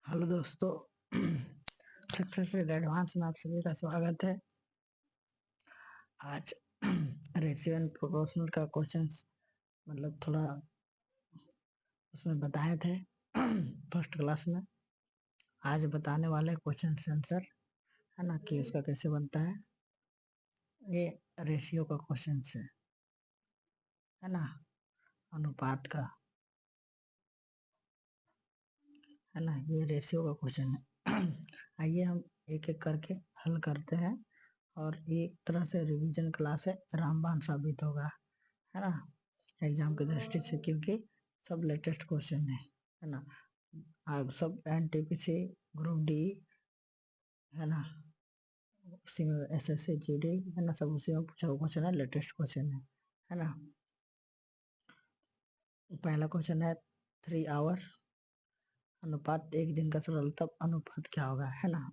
Hello दोस्तों। Success with advance में आप सभी का स्वागत है। आज रेशियो एंड प्रोपोर्शनल का क्वेश्चंस मतलब थोड़ा उसमें बताए थे फर्स्ट क्लास में। आज बताने वाले क्वेश्चन आंसर है ना कि उसका कैसे बनता है। ये रेशियो का क्वेश्चन है ना, अनुपात का है ना, ये रेशियो का क्वेश्चन है। आइए हम एक एक करके हल करते हैं और एक तरह से रिवीजन क्लास है, रामबाण साबित होगा है ना एग्जाम की दृष्टि से, क्योंकि सब लेटेस्ट क्वेश्चन है ना। आप सब एनटीपीसी ग्रुप डी है ना, उसी में एसएससी जीडी है ना, सब उसी में पूछा हुआ क्वेश्चन है, लेटेस्ट क्वेश्चन है ना। पहला क्वेश्चन है 3 आवर अनुपात 1 दिन का सरल तब अनुपात क्या होगा है ना।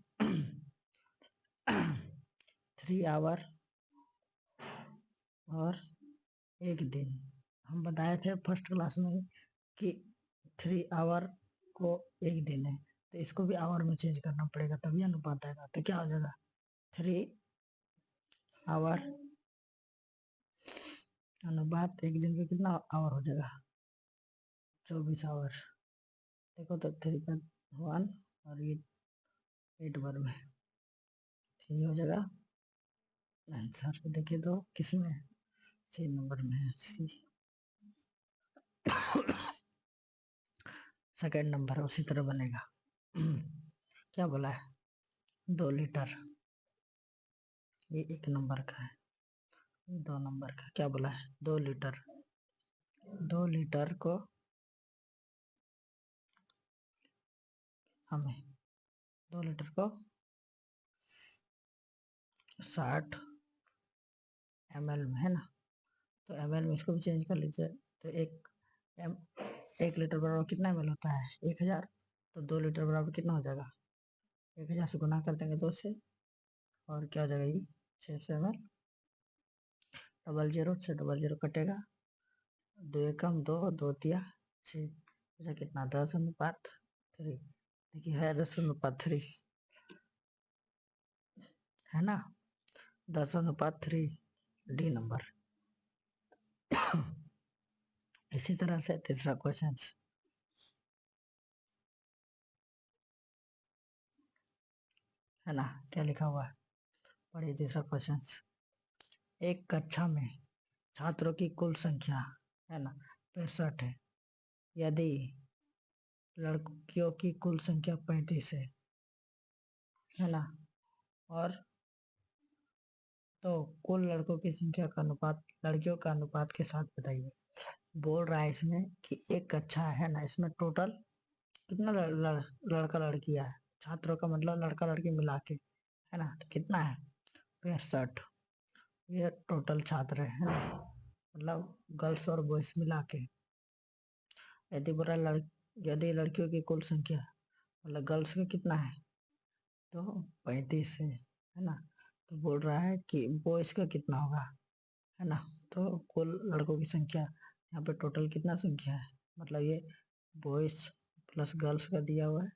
3 आवर और 1 दिन हम बताए थे फर्स्ट क्लास में कि 3 आवर को 1 दिन है, तो इसको भी आवर में चेंज करना पड़ेगा तभी अनुपात आएगा। तो क्या हो जाएगा 3 आवर अनुपात 1 दिन का कितना आवर हो जाएगा 24 आवर। देखो तो 3 का 1 और ये 8 बार में ये हो जाएगा आंसर। देखिए तो किसमें सी नंबर में है, सी सेकेंड नंबर उसी तरह बनेगा। क्या बोला है 2 लीटर, ये 1 नंबर का है। 2 नंबर का क्या बोला है 2 लीटर, 2 लीटर को हमें 2 लीटर को 60 ml में है ना, तो ml में इसको भी चेंज कर लीजिए। तो एम 1 लीटर बराबर कितना ml होता है 1000, तो 2 लीटर बराबर कितना हो जाएगा 1000 से गुना कर देंगे 2 से, और क्या हो जाएगा ये 600 ml। डबल जीरो कटेगा, 2 एकम 2, 2 तिया 6, कितना 10:3। देखिए है 10:3 है ना, 10:3 डी नंबर। इसी तरह से तीसरा क्वेश्चन है ना, क्या लिखा हुआ है पढ़िए तीसरा क्वेश्चन। एक कक्षा में छात्रों की कुल संख्या है ना 65 है, यदि लड़कियों की कुल संख्या 35 है ना, और तो कुल लड़कों की संख्या का अनुपात लड़कियों का अनुपात के साथ बताइए। बोल रहा है इसमें कि एक कक्षा है ना, इसमें टोटल कितना लड़का लड़कियां है, छात्रों का मतलब लड़का लड़की मिला के है ना, तो कितना है 65। ये टोटल छात्र है ना, मतलब गर्ल्स और बॉयज मिला के। यदि बोला यदि लड़कियों की कुल संख्या मतलब गर्ल्स का कितना है तो 35 है ना, तो बोल रहा है कि बॉयज का कितना होगा है ना। तो कुल लड़कों की संख्या यहाँ पे टोटल कितना संख्या है, मतलब ये बॉयज प्लस गर्ल्स का दिया हुआ है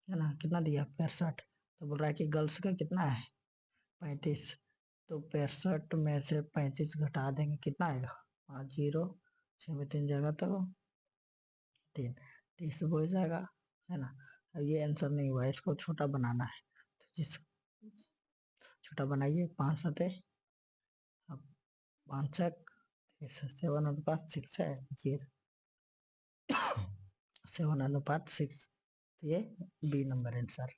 ना, कितना दिया 65। तो बोल रहा है कि गर्ल्स का कितना है 35, तो 65 में से 35 घटा देंगे कितना आएगा 5 जीरो 6 में 3 जगह तो 3, 30 हो जाएगा है ना। अब ये आंसर नहीं हुआ, इसको छोटा बनाना है, तो जिस छोटा बनाइए 5 सते, अब 5 छक 7:6 है, ये 7:6, तो ये बी नंबर आंसर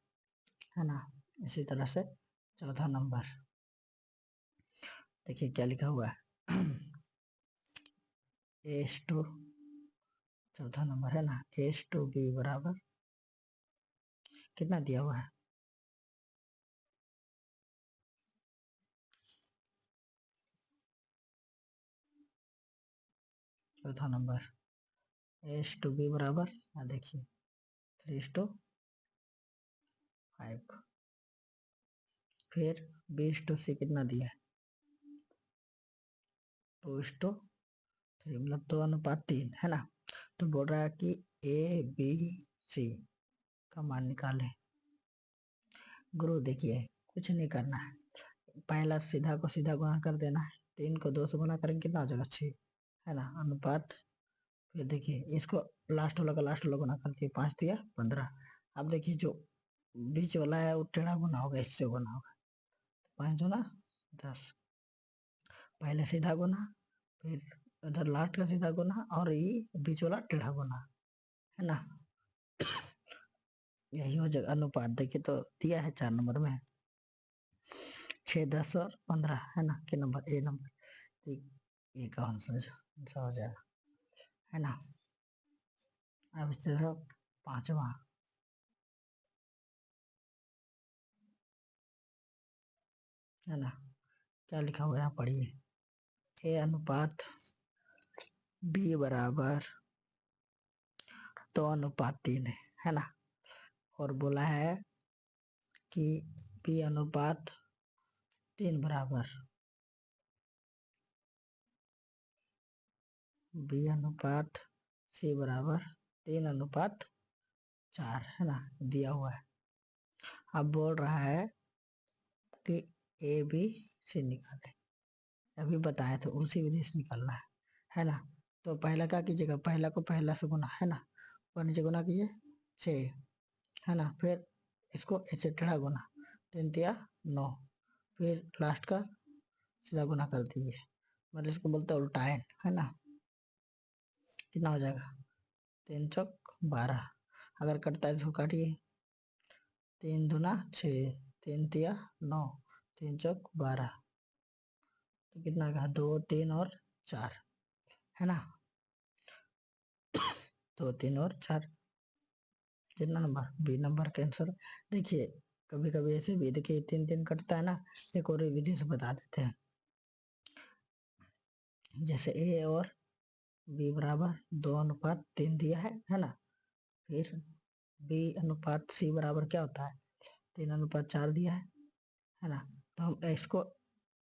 है ना। इसी तरह से चौथा नंबर देखिए क्या लिखा हुआ है। एस टू चौथा नंबर है ना, एस टू बी बराबर कितना दिया हुआ है चौथा नंबर एस टू बी बराबर देखिए 3:5, फिर B/C कितना दिया है 2:3, मतलब 2:3 है ना। तो बोल रहा है कि A B C का मान निकाले। गुरु देखिए कुछ नहीं करना है, पहला सीधा को सीधा गुणा कर देना है, 3 को 2 से गुणा करेंगे कितना हो जाएगा 6, है ना, अनुपात। फिर देखिए इसको लास्ट वाला का लास्ट वाला गुना करके 5 दिया 15। अब देखिए जो बीच वाला है वो टेढ़ा गुना होगा, इससे गुना होगा, 5 दूना 10, पहले सीधा गुना, फिर उधर लास्ट का सीधा गुना और ये बीच वाला टेढ़ा गुना, है ना। यही हो जाएगा अनुपात। देखिए तो दिया है 4 नंबर में 6, 10 और 15, है ना, के नंबर ए नंबर, ठीक, ये का आंसर हो जाएगा, है ना। अब इस तरह 5वां, है ना, क्या लिखा हुआ है यहाँ पढ़िए। ए अनुपात बी बराबर 2:3 है ना, और बोला है कि बी अनुपात 3 बराबर, बी अनुपात सी बराबर 3:4, है ना, दिया हुआ है। अब बोल रहा है कि ए बी सी निकाले, अभी बताया तो उसी विधि से निकालना है ना। तो पहला क्या कीजिएगा, पहला को पहला से गुना, है ना, और नीचे गुना कीजिए 6, है ना, फिर इसको ऐसे टेढ़ा गुना, 3 तिया 9, फिर लास्ट का सीधा गुना कर दीजिए, मतलब इसको बोलते हैं उल्टायन, है ना। कितना हो जाएगा 3 चौक 12, अगर कटता है तो काटिए, 3 दूना 6, 3 तिया 9, 3 चौक 12, तो कितना आ गया 2, 3 और 4, है ना, 2, 3 और 4, कितना नंबर बी नंबर का आंसर। देखिए कभी कभी ऐसे भी देखिए 3 3 कटता है ना, एक और विधि से बता देते हैं। जैसे ए और बी बराबर 2:3 दिया है ना, फिर बी अनुपात सी बराबर क्या होता है 3:4 दिया है ना, तो हम इसको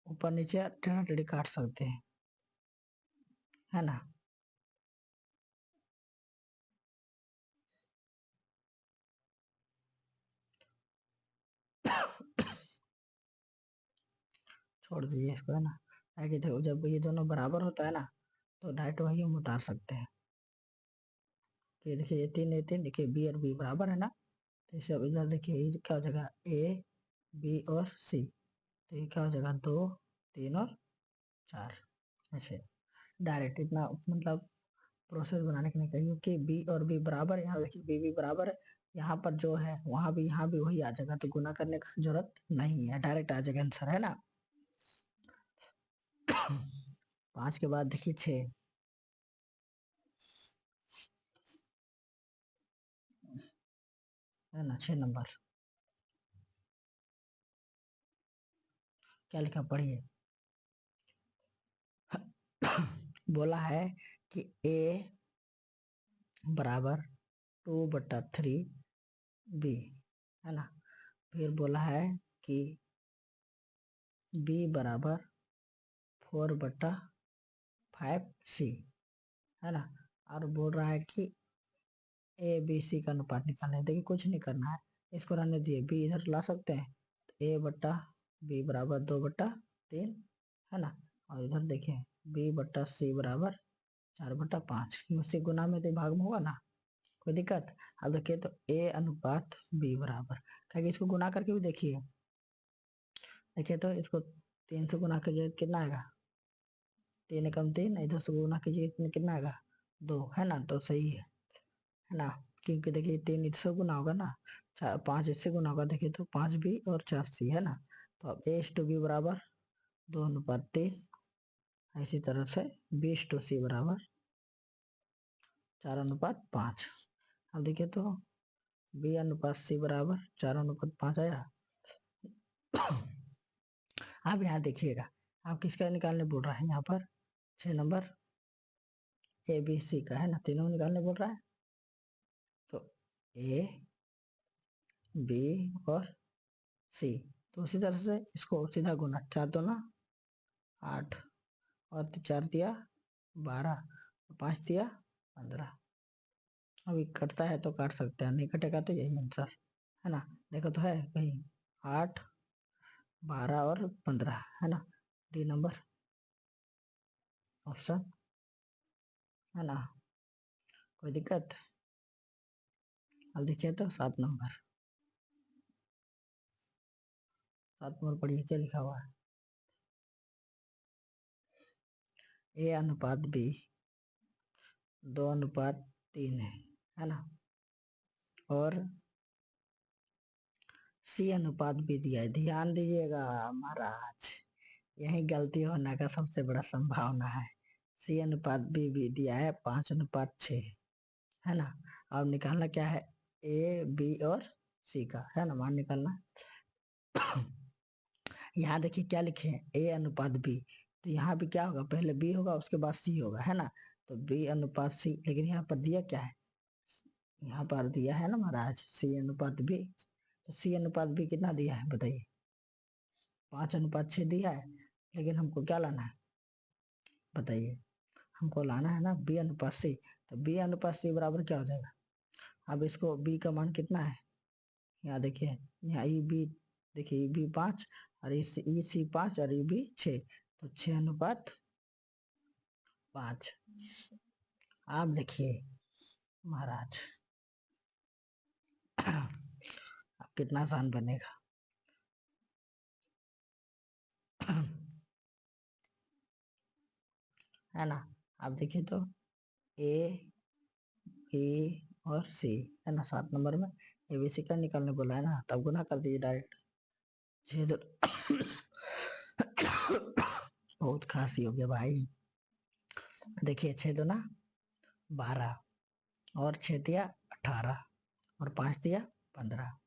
ऊपर नीचे टेढ़ा टेढ़ी काट सकते हैं, है ना। छोड़ दीजिए इसको, है ना, ताकि देखो जब ये दोनों बराबर होता है ना तो डायरेक्ट वही हम उतार सकते हैं कि देखिए ये 3 देखिए बी और बी बराबर है ना, तो इसे अब इधर देखिए क्या हो जाएगा ए बी और सी, तो ये क्या हो जाएगा 2, 3 और 4, ऐसे डायरेक्ट इतना मतलब प्रोसेस बनाने के लिए कहिए कि बी और बी बराबर, यहाँ देखिए बी बी बराबर है, यहाँ पर जो है वहां भी यहाँ भी वही आ जाएगा, तो गुना करने का जरूरत नहीं है, डायरेक्ट आ जाएगा आंसर, है ना। 5 के बाद देखिए 6, है ना, 6 नंबर क्या लिखा पढ़िए। बोला है कि a बराबर 2/3 b, है ना, फिर बोला है कि b बराबर 4/5 c, है ना, और बोल रहा है कि ए बी सी का अनुपात निकालना है। देखिए कुछ नहीं करना है, इसको रहने दिए, बी इधर ला सकते हैं, ए बट्टा बी बराबर 2/3, है ना, और इधर देखिए बी बट्टा सी बराबर 4/5, इसी गुना में तो भाग में होगा ना, कोई दिक्कत। अब देखिए तो ए अनुपात बी बराबर, क्या इसको गुना करके भी देखिए, देखिए तो इसको 3 से गुना कीजिए कितना आएगा 3 एकम 3, इधर से गुना कीजिए कितना आएगा 2, है ना, तो सही है ना, क्योंकि देखिए 3 इससे गुना होगा ना, 5 इससे गुना होगा, देखिए तो 5 बी और 4 सी, है ना, तो अब ए टू बी बराबर 2:3, इसी तरह से बी टू सी बराबर 4:5। अब देखिए तो बी अनुपात सी बराबर 4:5 आया। अब यहाँ देखिएगा, आप किसका निकालने बोल रहा है, यहाँ पर 6 नंबर ए बी सी का, है ना, तीनों निकालने बोल रहा है, तो ए बी और सी, तो उसी तरह से इसको सीधा गुना, 4 दूना 8 और 4 दिया 12, 5 दिया 15, अभी कटता है तो काट सकते हैं, नहीं कटेगा तो यही आंसर है ना। देखो तो है कहीं 8, 12 और 15 है ना, डी नंबर ऑप्शन है ना। कोई दिक्कत? अब देखिए तो 7 नंबर, 7 नंबर पढ़िए क्या लिखा हुआ है। ए अनुपात बी 2:3 है ना, और सी अनुपात भी दिया है। ध्यान दीजिएगा महाराज, यही गलती होने का सबसे बड़ा संभावना है। सी अनुपात भी दिया है 5:6 है ना। अब निकालना क्या है, ए बी और सी का है ना, मान निकालना। यहाँ देखिए क्या लिखे हैं, ए अनुपात बी, तो यहाँ भी क्या होगा, पहले बी होगा उसके बाद सी होगा है ना, तो बी अनुपात सी। लेकिन यहाँ पर दिया क्या है, यहाँ पर दिया है ना महाराज सी अनुपात बी, तो सी अनुपात बी कितना दिया है बताइए, 5:6 दिया है। लेकिन हमको क्या लाना है बताइए, हमको लाना है ना बी अनुपात सी, तो बी अनुपात सी बराबर क्या हो जाएगा। अब इसको बी का मान कितना है, यहाँ देखिए, यहाँ ई बी, देखिए ई बी 5 और ई सी 5 और ई बी 6, तो 6:5। आप देखिए महाराज अब कितना आसान बनेगा। है ना। आप देखिए तो ए बी और सी है ना, 7 नंबर में ए बी सी का निकालने बोला है ना, तब गुना कर दीजिए डायरेक्ट। बहुत खांसी हो गया भाई। देखिए 6×2 = 12 और 6×3 = 18 और 5×3 = 15,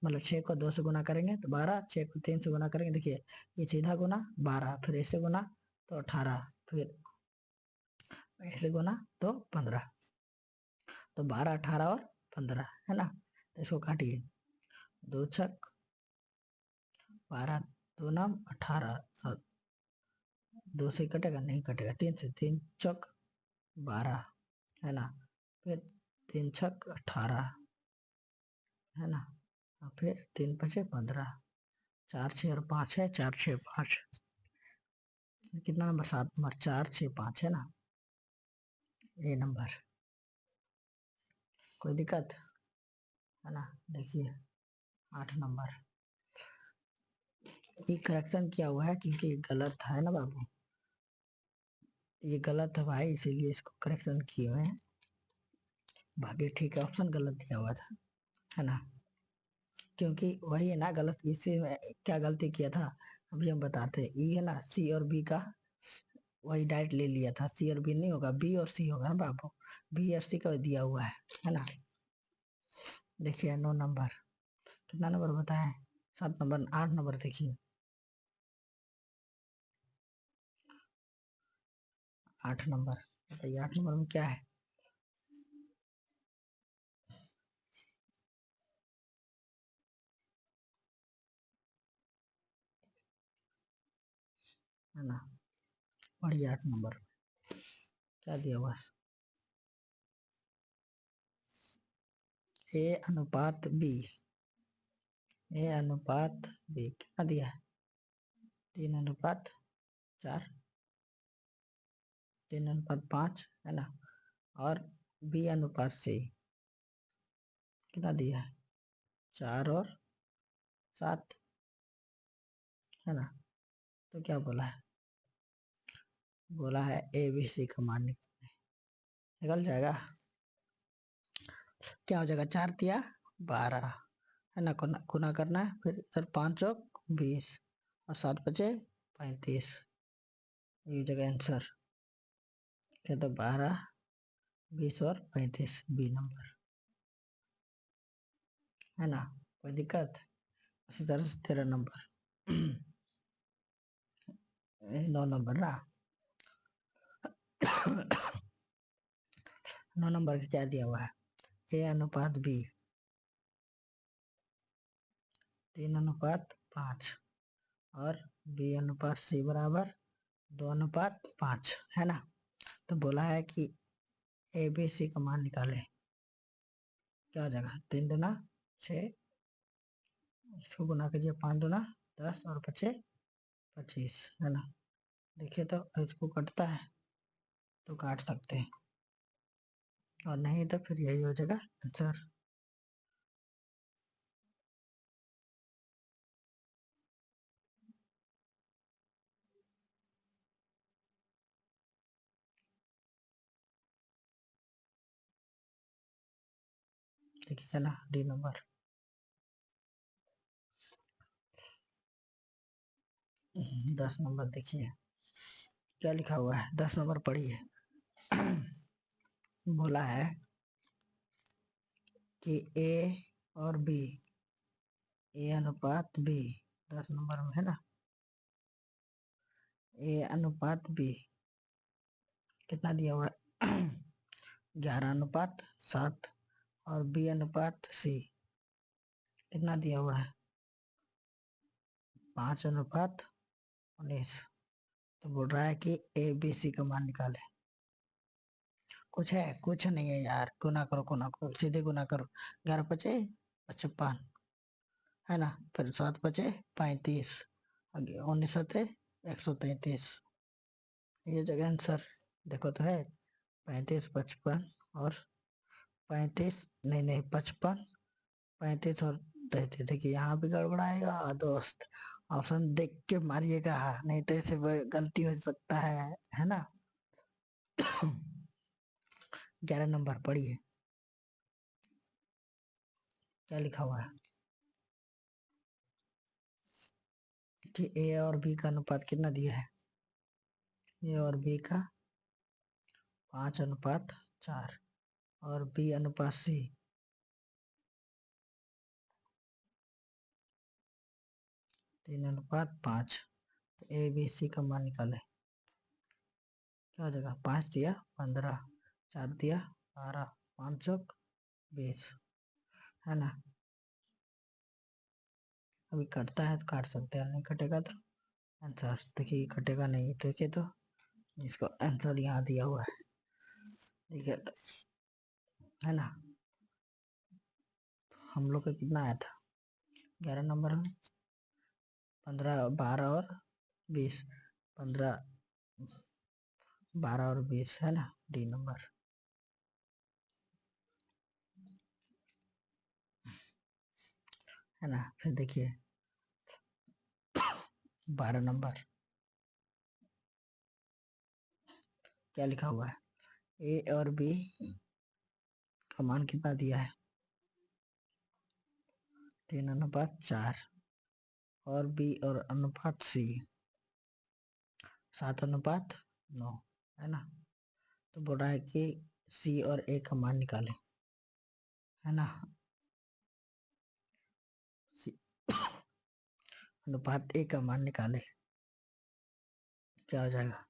मतलब 6 को 2 से गुना करेंगे तो 12, 6 को 3 से गुना करेंगे, देखिए ये सीधा गुना 12, फिर ऐसे गुना तो 18, फिर ऐसे गुना तो 15, तो 12, 18 और 15 है ना। तो इसको काटिए, 2×6 = 12, 2×9 = 18 और 2 से कटेगा नहीं कटेगा, 3 से, 3×6 = 12 है ना, फिर 3×6 = 18 है ना, और फिर 3×5 = 15, 4×6 और 5 है, 4×6 = 5, कितना नंबर, 7 नंबर, 4×6 = 5 है ना, ए नंबर। कोई दिक्कत है ना। देखिए 8 नंबर, ये करेक्शन किया हुआ है क्योंकि गलत है ना बाबू, ये गलत है भाई, इसीलिए इसको करेक्शन किए हुए हैं, बाकी ठीक है, ऑप्शन गलत दिया हुआ था है ना, क्योंकि वही है ना गलत, इसी में क्या गलती किया था अभी हम बताते हैं। ये है ना सी और बी का वही डायरेक्ट ले लिया था, सी और बी नहीं होगा, बी और सी होगा ना बाबू, बी और सी का दिया हुआ है ना। देखिए 9 नंबर, कितना नंबर बताएं, 7 नंबर, 8 नंबर देखिए, 8 नंबर बताइए, 8 नंबर में क्या है, है ना। बढ़िए 8 नंबर क्या दिया हुआ है, ए अनुपात बी, ए अनुपात बी कितना दिया है, 3:4, 3:5 है ना, और बी अनुपात सी कितना दिया है, 4 और 7 है ना। तो क्या बोला है, बोला है ए बी सी का मान निकल जाएगा, क्या हो जाएगा, 4×3 = 12 है ना, गुना करना है, फिर इधर 5×4 = 20 और 7×5 = 35, ये जगह आंसर क्या, तो 12, 20 और 35 बी नंबर है ना। कोई दिक्कत। इसी तरह से 13 नंबर, 9 नंबर ना, 9 नंबर का क्या दिया हुआ है, ए अनुपात बी 3:5 और बी अनुपात सी बराबर 2:5 है ना। तो बोला है कि ए बी सी का मान निकाले, क्या हो जाएगा, 3 दूना 6, इसको गुना कीजिए, 5 दूना 10 और 5 25, है ना। देखिए तो इसको कटता है तो काट सकते हैं, और नहीं तो फिर यही हो जाएगा आंसर। ठीक है ना, डी नंबर। 10 नंबर देखिए क्या लिखा हुआ है, 10 नंबर पढ़िए। बोला है कि ए और बी, ए अनुपात बी, 10 नंबर में है ना, ए अनुपात बी कितना दिया हुआ है, 11:7, और बी अनुपात सी कितना दिया हुआ है, 5:19। तो बोल रहा है कि ए बी सी का मान निकाले। कुछ है, कुछ नहीं है यार, गुना करो गुना करो, सीधे गुना करो। 11×5 = 55, है ना, फिर 7×5 = 35, आगे 19×7 = 133। ये जगह आंसर देखो तो है, 35, 55 और 35, नहीं नहीं 55, 35 और 33। देखिए यहाँ भी गड़बड़ाएगा दोस्त, ऑप्शन देख के मारिएगा, नहीं तो ऐसे गलती हो सकता है ना। 11 नंबर पढ़िए क्या लिखा हुआ है कि ए और बी का अनुपात कितना दिया है, ए और बी का 5:4, और बी अनुपात सी 3:5। तो ए बी सी का मान निकाले, क्या हो जाएगा, 5 दिया 15, 4 दिया 12, 5 20, है ना। अभी कटता है तो काट सकते हैं, नहीं कटेगा तो आंसर देखिए, कटेगा नहीं, देखिए तो इसका आंसर यहाँ दिया हुआ है, देखिए तो, है ना। हम लोग का कितना आया था, 11 नंबर में 15, 12 और 20, 15, 12 और 20, है ना, डी नंबर। है ना, फिर देखिए 12 नंबर क्या लिखा हुआ है, ए और बी का मान कितना दिया है, 3:4, और बी और अनुपात सी 7:9, है ना। तो बोल रहा है कि सी और ए का मान निकाले, है ना। अनुपात ए का मान निकाले, क्या हो जाएगा,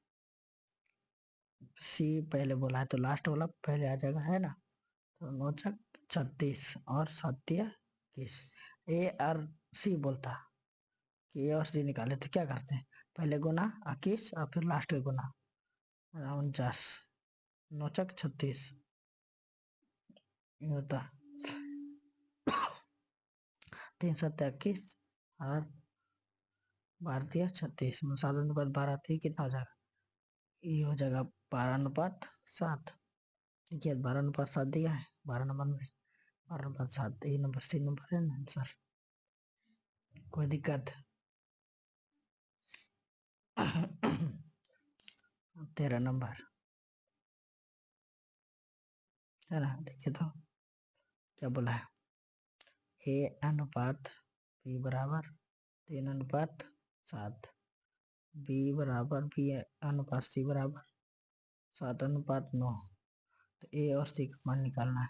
सी पहले बोला है तो लास्ट वाला पहले आ जाएगा, है ना। तो 9×36 और 7×21। ए और सी बोलता कि ए और सी निकाले तो क्या करते हैं, पहले गुना 21 और फिर लास्ट में गुना, 49, 9×36 ये होता, 3×7 = 21, और 12×36 में 7:12 थी, कितना हो जाएगा, ये हो जाएगा 12:7। देखिए 12:7 दिया है 12 नंबर में, 12:7, ये नंबर सी नंबर है ना आंसर। कोई दिक्कत 13 नंबर, है ना। देखिए तो क्या बोला है, ए अनुपात बी बराबर 3:7, बी बराबर बी अनुपात सी बराबर 7:9। तो ए और सी का मान निकालना है।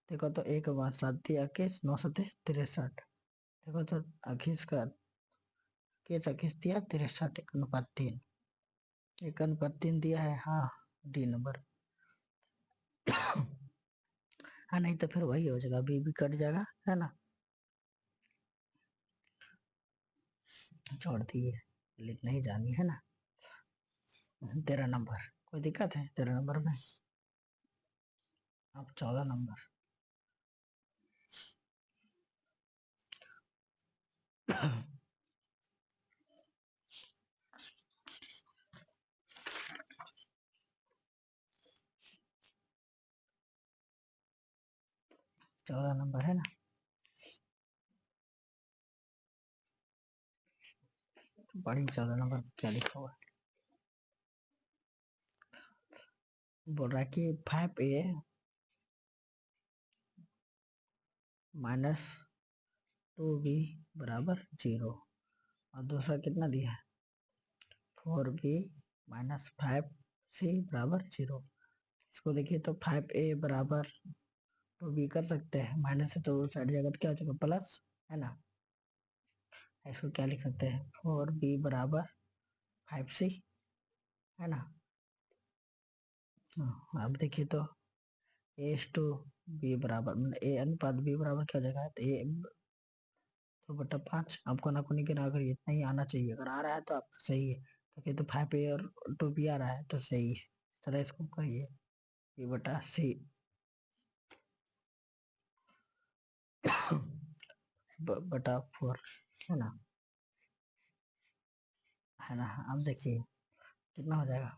देखो तो 1:7 9×7 = 63। देखो तो अखीस का केस अखीस दिया 63, 1:3, 1:3 दिया है, हाँ डी नंबर। हाँ नहीं तो फिर वही हो जाएगा, बी भी कट जाएगा, है ना। छोड़ दिए, नहीं जानी है ना। 13 नंबर, कोई दिक्कत है 13 नंबर में। अब 14 नंबर, 14 नंबर है ना। पढ़िए 14 नंबर क्या लिखा हुआ है। बोल रहा है कि 5a माइनस 2b बराबर 0, और दूसरा कितना दिया है 4b माइनस 5c बराबर 0। इसको देखिए तो 5a बराबर 2b कर सकते हैं, माइनस से तो साइड जाएगा तो क्या हो जाएगा प्लस, है ना। इसको क्या लिख सकते हैं 4b बराबर 5c, है ना। अब देखिए तो a/b बराबर मतलब a अनुपात b बराबर क्या हो जाएगा, तो a 2/5। आपको ना कोनी के ना करिए, इतना ही आना चाहिए, अगर आ रहा है तो आपका सही है, तो तो 5a और 2b आ रहा है तो सही है। इस तरह इसको करिए b/c बटा 4, है ना, है ना। अब देखिए कितना हो जाएगा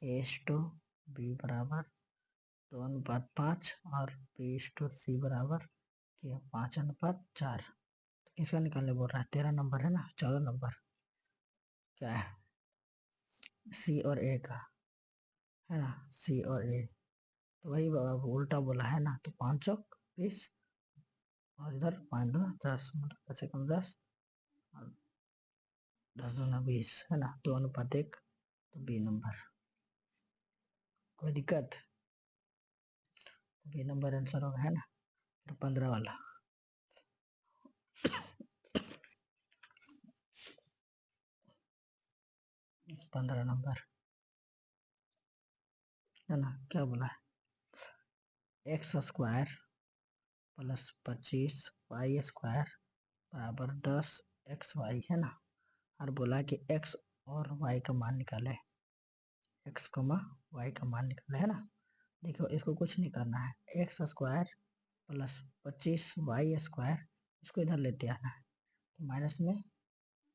a/b बराबर 2/5 और b/c बराबर क्या 5/4। तो किसका निकालने बोल रहा है 13 नंबर है ना, 14 नंबर क्या है सी और ए का, है ना, सी और ए। तो वही उल्टा बोला है ना, तो 520 और इधर 5 2 10 मतलब 10 कम 10 और 10 2 20, है ना, 2:1, तो बी नंबर। कोई दिक्कत, बी नंबर आंसर होगा, है ना। फिर 15 वाला 15 नंबर, है ना, क्या बोला है x² प्लस 25 y² बराबर 10 xy, है ना। और बोला कि x और y का मान निकाले, x, y का मान निकाले, है ना। देखो इसको कुछ नहीं करना है, x² प्लस 25y², इसको इधर लेते आना है, तो माइनस में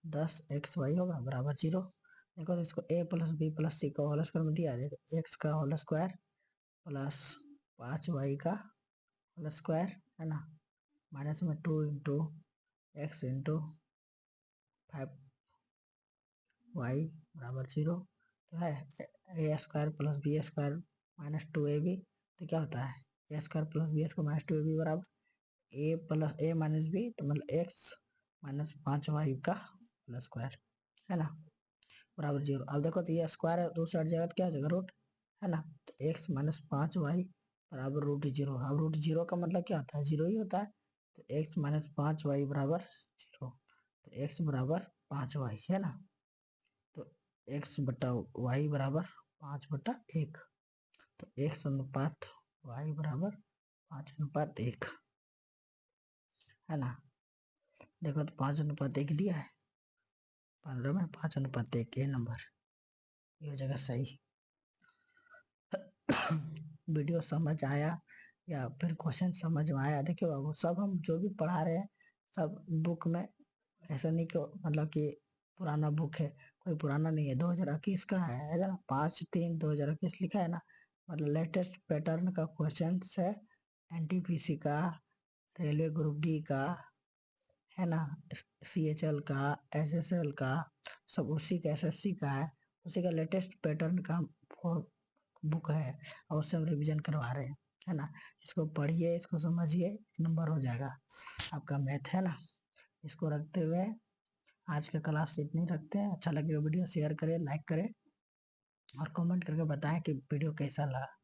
10xy होगा बराबर 0। देखो तो इसको a plus b plus c का होल स्क्वायर में दिया जाएगा, x का होल स्क्वायर प्लस 5y का होल स्क्वायर, है ना, माइनस में 2 इंटू x इंटू 5y बराबर 0। तो है a² plus b² minus 2ab, तो क्या होता है a² plus b² minus 2ab बराबर a plus a minus b, तो मतलब x माइनस 5y का होल स्क्वायर, है ना, बराबर 0। अब देखो तो ये स्क्वायर है, दूसरी हट जाएगा तो क्या हो जाएगा रूट, है ना, तो x माइनस 5y बराबर √0। अब √0 का मतलब क्या होता है 0 ही होता है, तो x माइनस 5y बराबर 0, तो x बराबर 5y, है ना। तो x बटा y बराबर 5/1, तो x अनुपात y बराबर 5/1, है ना। देखो तो 5/1 दिया है 15 में, 5/1 ए नंबर, ये हो जाएगा सही। वीडियो समझ आया या फिर क्वेश्चन समझ में आया, देखिए बाबू सब हम जो भी पढ़ा रहे हैं सब बुक में, ऐसा नहीं कि मतलब कि पुराना बुक है, कोई पुराना नहीं है, 2021 का है ना, 5/3/2021 लिखा है ना, मतलब लेटेस्ट पैटर्न का क्वेश्चन है, एनटीपीसी का, रेलवे ग्रुप डी का, है ना, CHL का, SSL का, सब उसी का, SSC का है, उसी का लेटेस्ट पैटर्न का बुक है, और उससे हम रिविजन करवा रहे हैं, है ना। इसको पढ़िए, इसको समझिए, 1 नंबर हो जाएगा आपका मैथ, है ना। इसको रखते हुए आज का क्लास इतनी रखते हैं। अच्छा लगे वीडियो शेयर करें, लाइक करें और कमेंट करके बताएं कि वीडियो कैसा लगा।